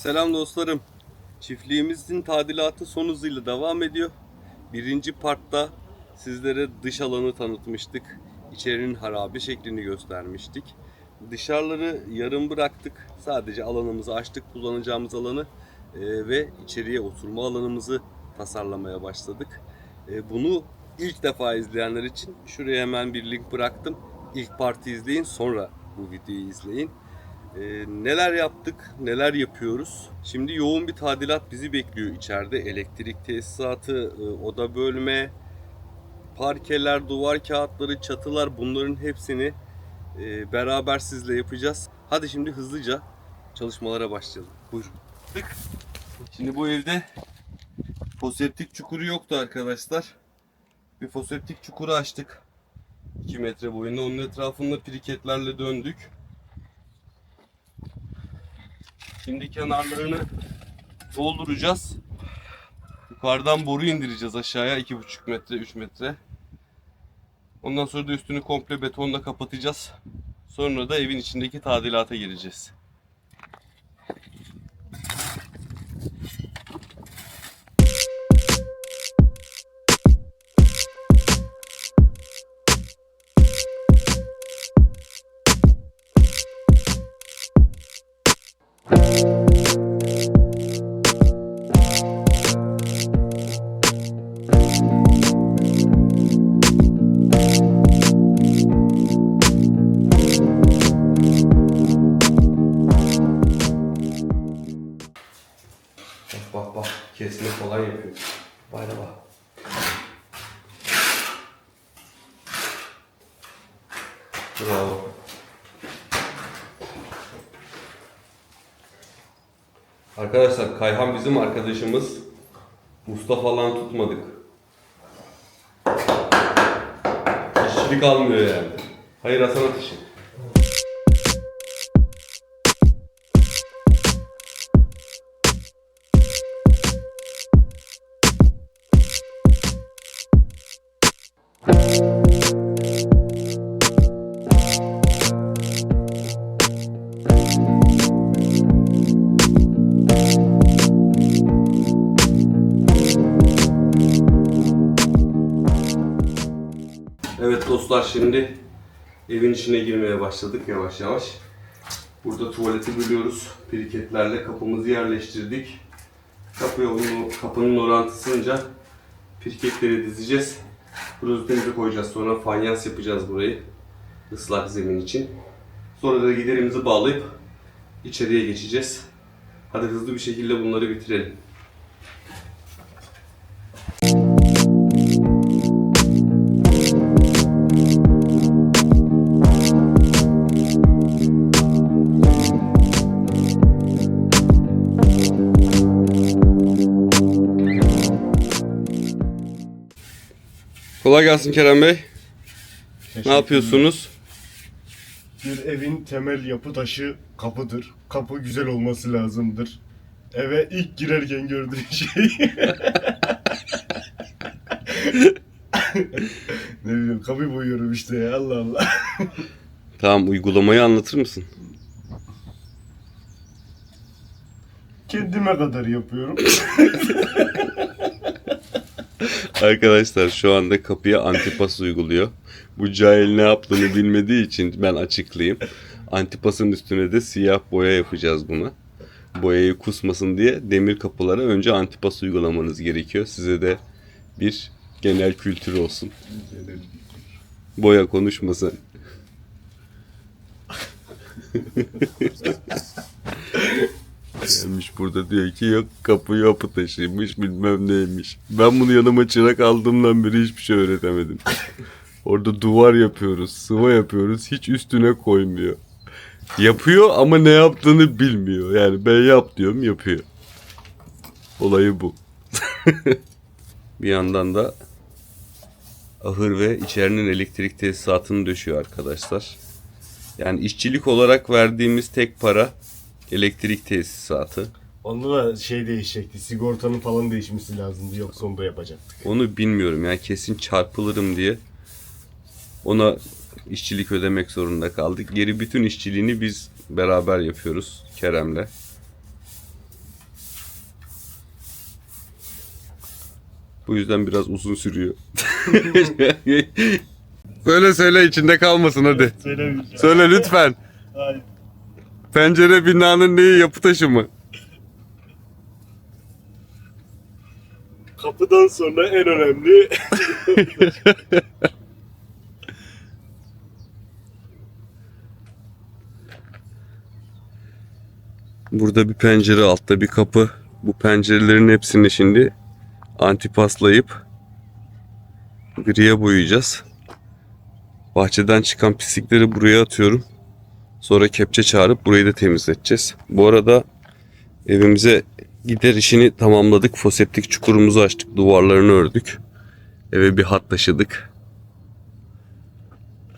Selam dostlarım. Çiftliğimizin tadilatı son hızıyla devam ediyor. Birinci partta sizlere dış alanı tanıtmıştık. İçerinin harabe şeklini göstermiştik. Dışarıları yarım bıraktık. Sadece alanımızı açtık, kullanacağımız alanı ve içeriye oturma alanımızı tasarlamaya başladık. Bunu ilk defa izleyenler için şuraya hemen bir link bıraktım. İlk parti izleyin, sonra bu videoyu izleyin. Neler yaptık, neler yapıyoruz? Şimdi yoğun bir tadilat bizi bekliyor içeride. Elektrik tesisatı, oda bölme, parkeler, duvar kağıtları, çatılar, bunların hepsini beraber sizle yapacağız. Hadi şimdi hızlıca çalışmalara başlayalım. Buyurun. Şimdi bu evde foseptik çukuru yoktu arkadaşlar. Bir foseptik çukuru açtık. 2 metre boyunda. Onun etrafında piriketlerle döndük. Şimdi kenarlarını dolduracağız. Yukarıdan boru indireceğiz aşağıya 2,5 metre, 3 metre. Ondan sonra da üstünü komple betonla kapatacağız. Sonra da evin içindeki tadilata gireceğiz. Bak kesme kolay yapıyor. Bak. Bravo. Arkadaşlar Kayhan bizim arkadaşımız. Usta falan tutmadık. İşçilik almıyor yani. Hayır hasanat işi. Evet dostlar, şimdi evin içine girmeye başladık yavaş yavaş. Burada tuvaleti bölüyoruz. Piriketlerle kapımızı yerleştirdik. Kapının orantısınca piriketleri dizeceğiz. Klozetimizi koyacağız. Sonra fanyans yapacağız burayı. Islak zemin için. Sonra da giderimizi bağlayıp içeriye geçeceğiz. Hadi hızlı bir şekilde bunları bitirelim. Kolay gelsin Kerem Bey. Ne yapıyorsunuz? Bir evin temel yapı taşı kapıdır. Kapı güzel olması lazımdır. Eve ilk girerken gördüğün şey. Ne bileyim, kapıyı boyuyorum işte ya, Allah Allah. Tamam, uygulamayı anlatır mısın? Kendime kadar yapıyorum. Arkadaşlar şu anda kapıya antipas uyguluyor. Bu cahil ne yaptığını bilmediği için ben açıklayayım. Antipasın üstüne de siyah boya yapacağız buna. Boyayı kusmasın diye demir kapılara önce antipas uygulamanız gerekiyor. Size de bir genel kültür olsun. Boya konuşmasın. Gelmiş burada diyor ki yok kapı yapı taşıymış bilmem neymiş. Ben bunu yanıma çırak aldığımdan beri hiçbir şey öğretemedim. Orada duvar yapıyoruz, sıva yapıyoruz, hiç üstüne koymuyor. Yapıyor ama ne yaptığını bilmiyor. Yani ben yap diyorum, yapıyor. Olayı bu. Bir yandan da ahır ve içerinin elektrik tesisatını döşüyor arkadaşlar. Yani işçilik olarak verdiğimiz tek para elektrik tesisatı. Onda da şey değişecekti. Sigortanın falan değişmesi lazımdı. Yoksa onu da yapacaktık. Onu bilmiyorum yani, kesin çarpılırım diye ona işçilik ödemek zorunda kaldık. Geri bütün işçiliğini biz beraber yapıyoruz Kerem'le. Bu yüzden biraz uzun sürüyor. Söyle içinde kalmasın hadi. Söylemeyeceğim. Söyle lütfen. Hayır. Pencere binanın neyi, yapı taşı mı? Kapıdan sonra en önemli Burada bir pencere, altta bir kapı. Bu pencerelerin hepsini şimdi antipaslayıp griye boyayacağız. Bahçeden çıkan pislikleri buraya atıyorum. Sonra kepçe çağırıp burayı da temizleteceğiz. Bu arada evimize gider işini tamamladık. Foseptik çukurumuzu açtık. Duvarlarını ördük. Eve bir hat taşıdık.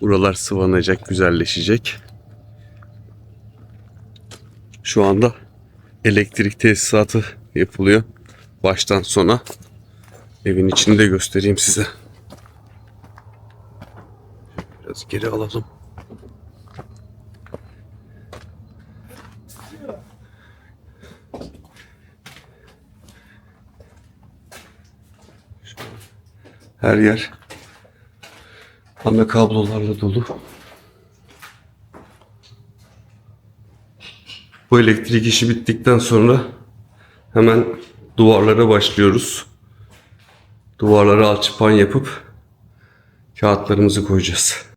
Buralar sıvanacak, güzelleşecek. Şu anda elektrik tesisatı yapılıyor. Baştan sona. Evin içini de göstereyim size. Biraz geri alalım. Her yer ana kablolarla dolu. Bu elektrik işi bittikten sonra hemen duvarlara başlıyoruz. Duvarlara alçıpan yapıp kağıtlarımızı koyacağız.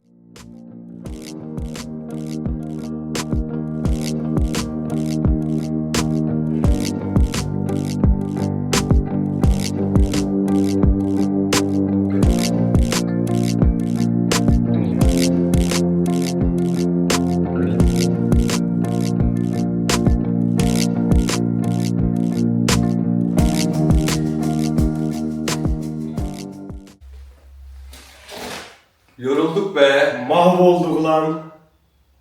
Yorulduk be. mahvolduk lan.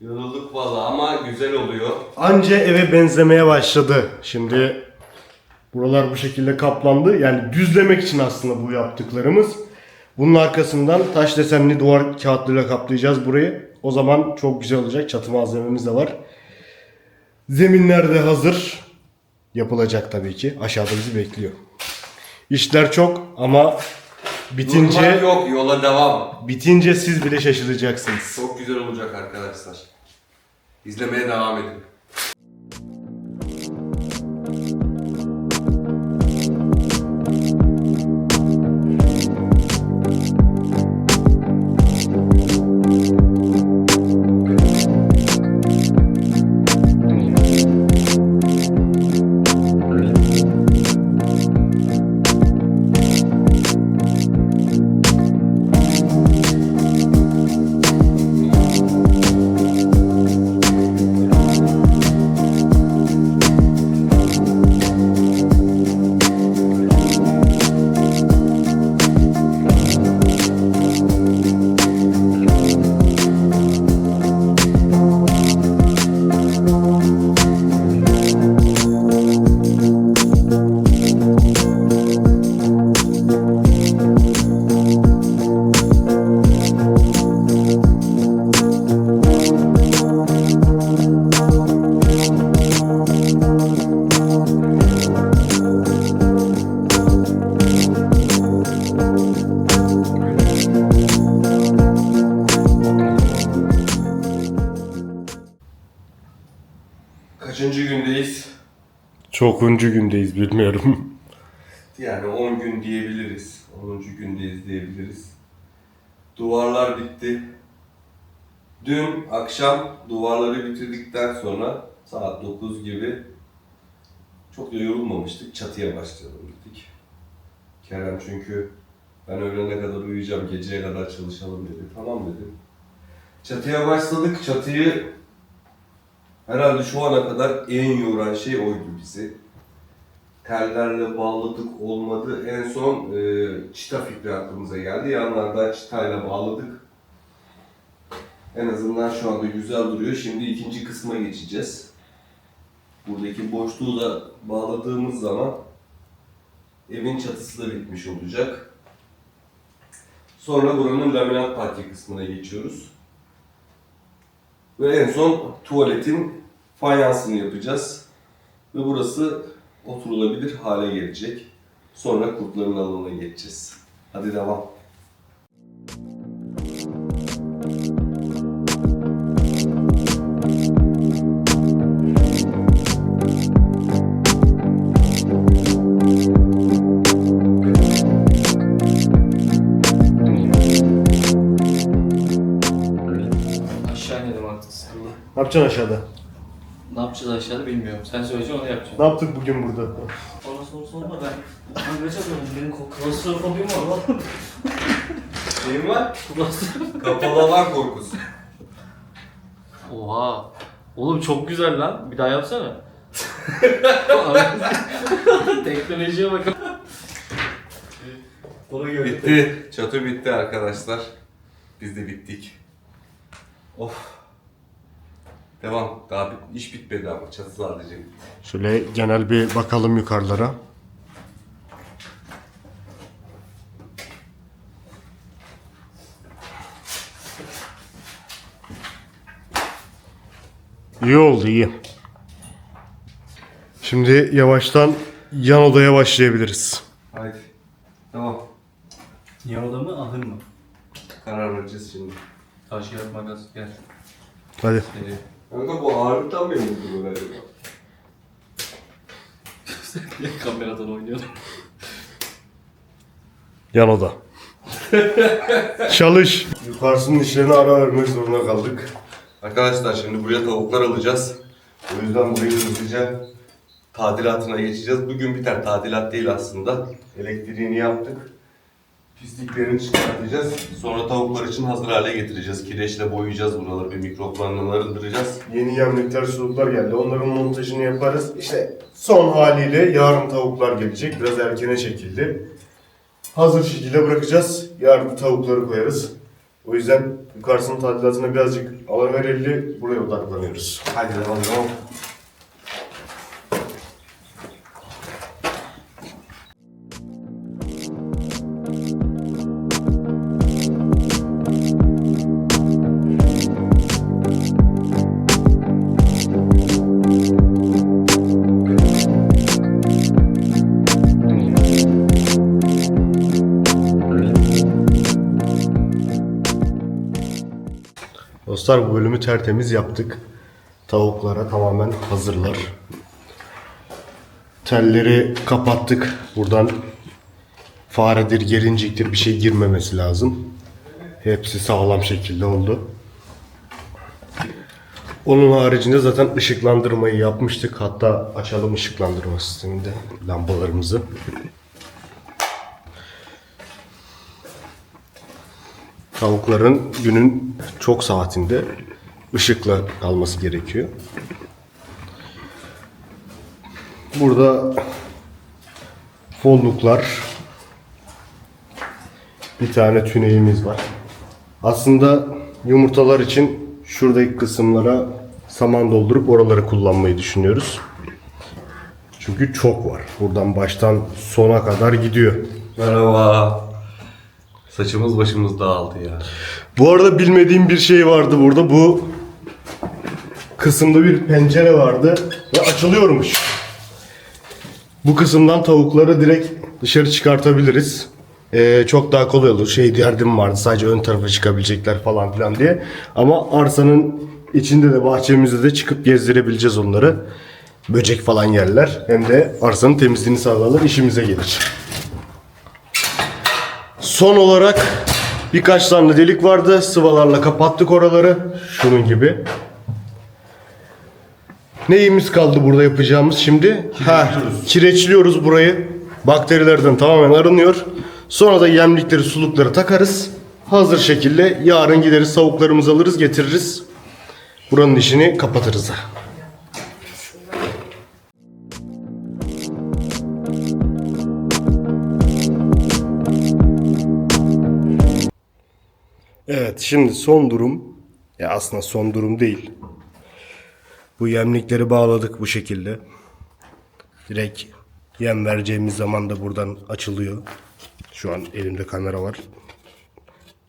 Yorulduk valla ama güzel oluyor. Anca eve benzemeye başladı. Şimdi buralar bu şekilde kaplandı. Yani düzlemek için aslında bu yaptıklarımız. Bunun arkasından taş desenli duvar kağıtlarıyla kaplayacağız burayı. O zaman çok güzel olacak. Çatı malzememiz de var. Zeminler de hazır. Yapılacak tabii ki. Aşağıda bizi bekliyor. İşler çok ama bitince Durmak yok, yola devam. bitince siz bile şaşıracaksınız. Çok güzel olacak arkadaşlar. İzlemeye devam edin. Kaçıncı gündeyiz? Çokuncu gündeyiz bilmiyorum. Yani 10 gün diyebiliriz. 10. gündeyiz diyebiliriz. Duvarlar bitti. Dün akşam duvarları bitirdikten sonra saat 9 gibi çok da yorulmamıştık. Çatıya başlayalım dedik. Kerem çünkü ben öğlene kadar uyuyacağım, geceye kadar çalışalım dedi. Tamam dedim. Çatıya başladık. Çatıyı herhalde şu ana kadar en yoran şey oydu bizi. Tellerle bağladık, olmadı. En son çıta fikri aklımıza geldi. Yanlardan çıtayla bağladık. En azından şu anda güzel duruyor. Şimdi ikinci kısma geçeceğiz. Buradaki boşluğu da bağladığımız zaman evin çatısı da bitmiş olacak. Sonra buranın laminat parke kısmına geçiyoruz. Ve en son tuvaletin fayansını yapacağız. Ve burası oturulabilir hale gelecek. Sonra kurtların alanına geçeceğiz. Hadi devam. Aşağı inelim artık, sıkıldı. Ne yapacaksın aşağıda? Ne yapacağız aşağıda bilmiyorum. Sen söyleyeceksin, onu yapacağım. Ne yaptık bugün burada? Bana soru sorma, ben kaç atıyorum? Benim klostrofobim var lan. Neyin var? Klostrofobim. Kapalı alan korkusu. Oha. Oğlum çok güzel lan. Bir daha yapsana. Teknolojiye bakalım. Bunu gördük. Bitti. Çatı bitti arkadaşlar. Biz de bittik. Of. Devam. Daha iş bitmedi ama çatı sadece bitti. Şöyle genel bir bakalım yukarılara. İyi oldu, iyi. Şimdi yavaştan yan odaya başlayabiliriz. Haydi. Tamam. Yan oda mı, ahır mı? Karar vereceğiz şimdi. Taş kağıt makas, gel. Hadi. Kanka bu ağırlıktan mı vurdu böyle? Kameradan oynuyordum. Yan oda. Çalış. Yukarısının işlerine ara vermek zorunda kaldık. Arkadaşlar şimdi buraya tavuklar alacağız. O yüzden burayı hızlıca tadilatına geçeceğiz. Bugün biter. Tadilat değil aslında. Elektriğini yaptık. Pisliklerini çıkartacağız. Sonra tavuklar için hazır hale getireceğiz. Kireçle boyayacağız buraları. Bir mikroplarından arındıracağız. Yeni yemlikler, suluklar geldi. Onların montajını yaparız. İşte son haliyle yarın tavuklar gelecek. Biraz erkene çekildi. Hazır şekilde bırakacağız. Yarın tavukları koyarız. O yüzden yukarısının tadilatına birazcık alıverelli buraya odaklanıyoruz. Hadi devam. Dostlar, bu bölümü tertemiz yaptık. Tavuklara tamamen hazırlar. Telleri kapattık. Buradan faredir, gelinciktir bir şey girmemesi lazım. Hepsi sağlam şekilde oldu. Onun haricinde zaten ışıklandırmayı yapmıştık. Hatta açalım ışıklandırma sisteminde lambalarımızı. Tavukların günün çok saatinde ışıkla kalması gerekiyor. Burada folluklar, bir tane tüneğimiz var. Aslında yumurtalar için şuradaki kısımlara saman doldurup oraları kullanmayı düşünüyoruz. Çünkü çok var. Buradan baştan sona kadar gidiyor. Merhaba. Saçımız başımız dağıldı ya. Bu arada bilmediğim bir şey vardı burada. Bu kısımda bir pencere vardı ve açılıyormuş. Bu kısımdan tavukları direkt dışarı çıkartabiliriz. Çok daha kolay olur. Derdim vardı, sadece ön tarafa çıkabilecekler falan filan diye. Ama arsanın içinde de, bahçemizde de çıkıp gezdirebileceğiz onları. Böcek falan yerler. Hem de arsanın temizliğini sağlarlar, işimize gelir. Son olarak birkaç tane delik vardı. Sıvalarla kapattık oraları. Şunun gibi. Neyimiz kaldı burada yapacağımız şimdi? Kireçliyoruz burayı. Bakterilerden tamamen arınıyor. Sonra da yemlikleri, sulukları takarız. Hazır şekilde yarın gideriz, tavuklarımızı alırız, getiririz. Buranın işini kapatırız. Evet, şimdi son durum, ya aslında son durum değil. Bu yemlikleri bağladık bu şekilde. Direkt yem vereceğimiz zaman da buradan açılıyor. Şu an elimde kamera var.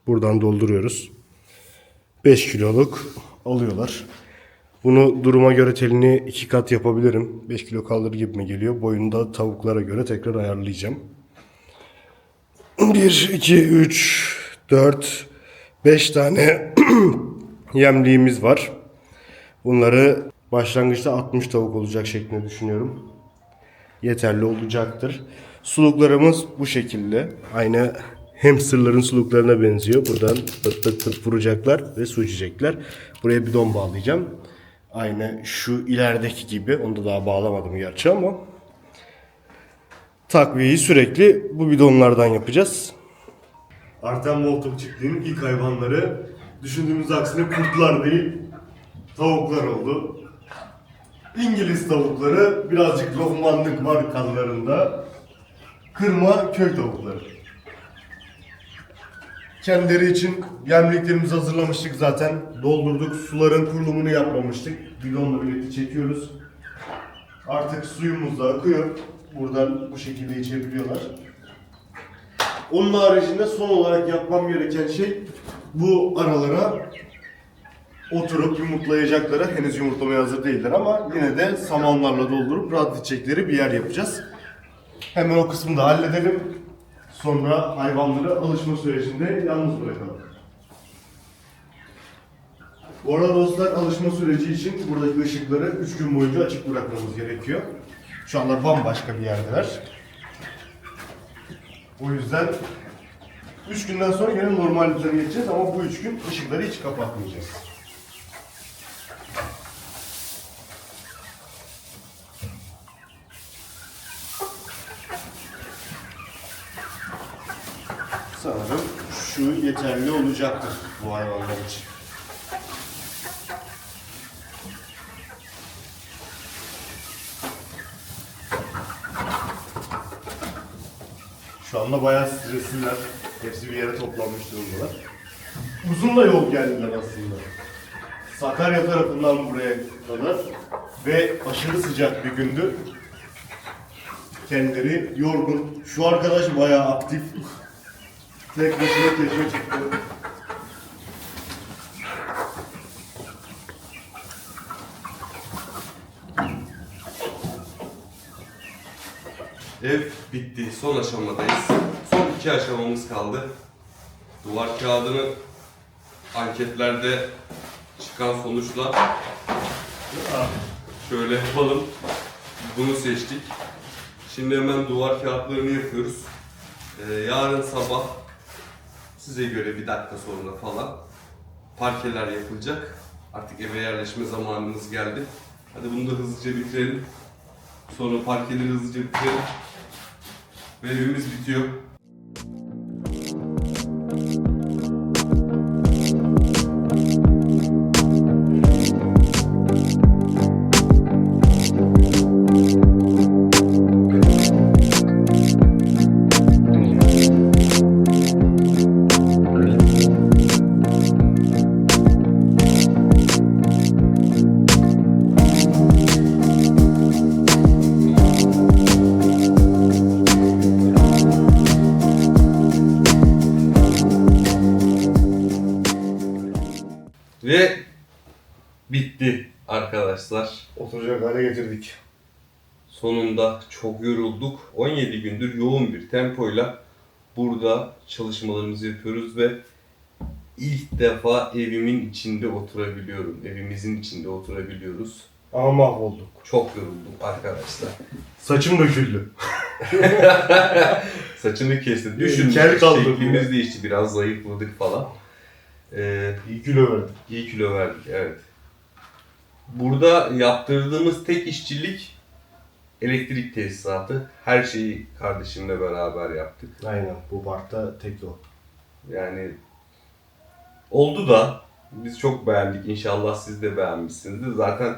Buradan dolduruyoruz. 5 kiloluk alıyorlar. Bunu duruma göre telini 2 kat yapabilirim. 5 kilo kalır gibi mi geliyor? Boyunu da tavuklara göre tekrar ayarlayacağım. 1, 2, 3, 4, 5 tane yemliğimiz var. Bunları başlangıçta 60 tavuk olacak şeklinde düşünüyorum. Yeterli olacaktır. Suluklarımız bu şekilde. Aynı hamsterların suluklarına benziyor. Buradan pıt pıt pıt vuracaklar ve su içecekler. Buraya bidon bağlayacağım. Aynı şu ilerideki gibi. Onu da daha bağlamadım gerçi ama takviyeyi sürekli bu bidonlardan yapacağız. Artem Wolf'un çiftliğinin ilk hayvanları düşündüğümüz aksine kurtlar değil tavuklar oldu. İngiliz tavukları birazcık lohmanlık var kanlarında. Kırma köy tavukları. Kendileri için yemliklerimizi hazırlamıştık zaten. Doldurduk. Suların kurulumunu yapmamıştık. Bidonla birlikte çekiyoruz. Artık suyumuz da akıyor. Buradan bu şekilde içebiliyorlar. Onun haricinde son olarak yapmam gereken şey bu aralara oturup yumurtlayacakları, henüz yumurtlamaya hazır değiller ama yine de samanlarla doldurup rahat edecekleri bir yer yapacağız. Hemen o kısmı da halledelim. Sonra hayvanları alışma sürecinde yalnız bırakalım. Bu arada dostlar, alışma süreci için buradaki ışıkları 3 gün boyunca açık bırakmamız gerekiyor. Şu anda bambaşka bir yerdeler. O yüzden 3 günden sonra yine normal düzene geçeceğiz ama bu 3 gün ışıkları hiç kapatmayacağız. Sanırım şu yeterli olacaktır bu hayvanlar için. Şu anda bayağı stresliler. Hepsi bir yere toplanmış durumdalar. Uzun da yol geldiler aslında. Sakarya tarafından buraya kadar ve aşırı sıcak bir gündü. Kendileri yorgun. Şu arkadaş bayağı aktif. Tek başına keşfe çıktı. Ev bitti. Son aşamadayız. Son 2 aşamamız kaldı. Duvar kağıdını anketlerde çıkan sonuçla şöyle yapalım. Bunu seçtik. Şimdi hemen duvar kağıtlarını yapıyoruz. Yarın sabah size göre bir dakika sonra falan parkeler yapılacak. Artık eve yerleşme zamanımız geldi. Hadi bunu da hızlıca bitirelim. Sonra parkeleri hızlıca bitirelim. Ve evimiz bitiyor. Ve bitti arkadaşlar. Oturacak hale getirdik. Sonunda çok yorulduk. 17 gündür yoğun bir tempoyla burada çalışmalarımızı yapıyoruz ve ilk defa evimin içinde oturabiliyorum. Evimizin içinde oturabiliyoruz. Ama mahvolduk. Çok yoruldum arkadaşlar. Saçım döküldü. Saçını kesti. Kel Düşündük, kaldı şeklimiz değişti. Biraz zayıfladık falan. İyi kilo verdim. İyi kilo verdik, evet. Burada yaptırdığımız tek işçilik elektrik tesisatı. Her şeyi kardeşimle beraber yaptık. Aynen, bu parkta tek o. Yani oldu da biz çok beğendik. İnşallah siz de beğenmişsinizdir. Zaten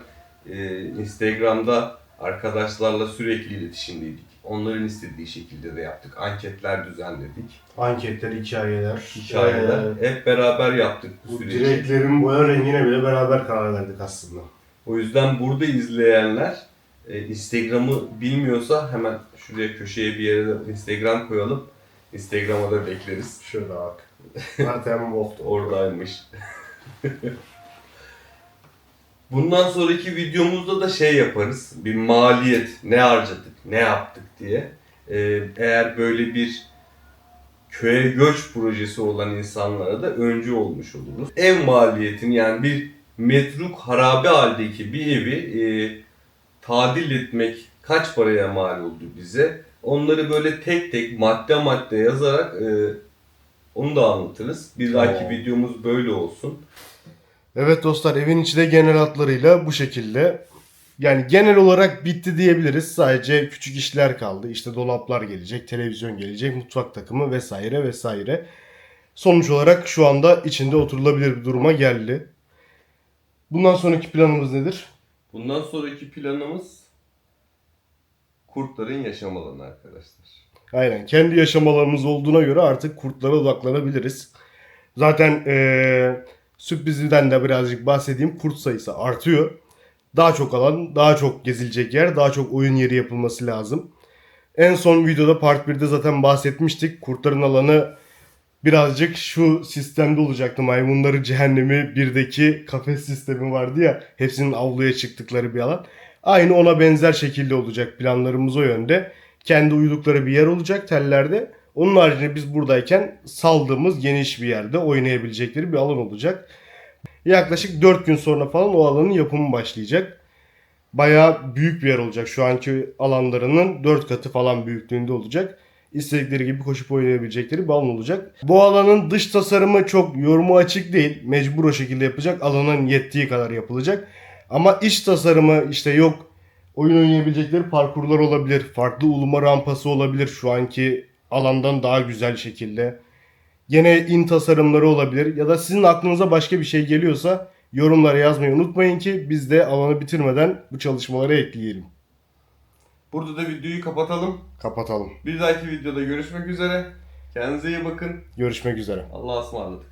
Instagram'da arkadaşlarla sürekli iletişimdeydik. Onların istediği şekilde de yaptık. Anketler düzenledik. Anketler, hikayeler. Hikayeler. Hep beraber yaptık bu Bu süreci. direklerin boya rengine bile beraber karar verdik aslında. O yüzden burada izleyenler Instagram'ı bilmiyorsa hemen şuraya köşeye bir yere de Instagram koyalım. Instagram'a da bekleriz. Şurada bak. Artem Wolf. Oradaymış. Bundan sonraki videomuzda da şey yaparız. Bir maliyet, ne harcadık, ne yaptık diye. Eğer böyle bir köye göç projesi olan insanlara da öncü olmuş oluruz. Ev maliyetini, yani bir metruk harabe haldeki bir evi tadil etmek kaç paraya mal oldu bize? Onları böyle tek tek madde madde yazarak onu da anlatırız. Bir dahaki Tamam. videomuz böyle olsun. Evet dostlar, evin içi de genel hatlarıyla bu şekilde. Yani genel olarak bitti diyebiliriz. Sadece küçük işler kaldı. İşte dolaplar gelecek, televizyon gelecek, mutfak takımı vesaire vesaire. Sonuç olarak şu anda içinde oturulabilir bir duruma geldi. Bundan sonraki planımız nedir? Bundan sonraki planımız kurtların yaşam alanı arkadaşlar. Aynen. Kendi yaşam alanımız olduğuna göre artık kurtlara odaklanabiliriz. Zaten sürprizden de birazcık bahsedeyim. Kurt sayısı artıyor. Daha çok alan, daha çok gezilecek yer, daha çok oyun yeri yapılması lazım. En son videoda Part 1'de zaten bahsetmiştik. Kurtların alanı birazcık şu sistemde olacaktı. Maymunları Cehennemi 1'deki kafes sistemi vardı ya. Hepsinin avluya çıktıkları bir alan. Aynı ona benzer şekilde olacak, planlarımız o yönde. Kendi uyudukları bir yer olacak tellerde. Onun haricinde biz buradayken saldığımız geniş bir yerde oynayabilecekleri bir alan olacak. Yaklaşık 4 gün sonra falan o alanın yapımı başlayacak. Bayağı büyük bir yer olacak. Şu anki alanlarının 4 katı falan büyüklüğünde olacak. İstedikleri gibi koşup oynayabilecekleri bir alan olacak. Bu alanın dış tasarımı çok yorumu açık değil. Mecbur o şekilde yapacak. Alanın yettiği kadar yapılacak. Ama iç tasarımı işte yok. Oyun oynayabilecekleri parkurlar olabilir. Farklı uluma rampası olabilir. Şu anki alandan daha güzel şekilde. Yine in tasarımları olabilir. Ya da sizin aklınıza başka bir şey geliyorsa yorumlara yazmayı unutmayın ki biz de alanı bitirmeden bu çalışmaları ekleyelim. Burada da videoyu kapatalım. Kapatalım. Bir dahaki videoda görüşmek üzere. Kendinize iyi bakın. Görüşmek üzere. Allah'a ısmarladık.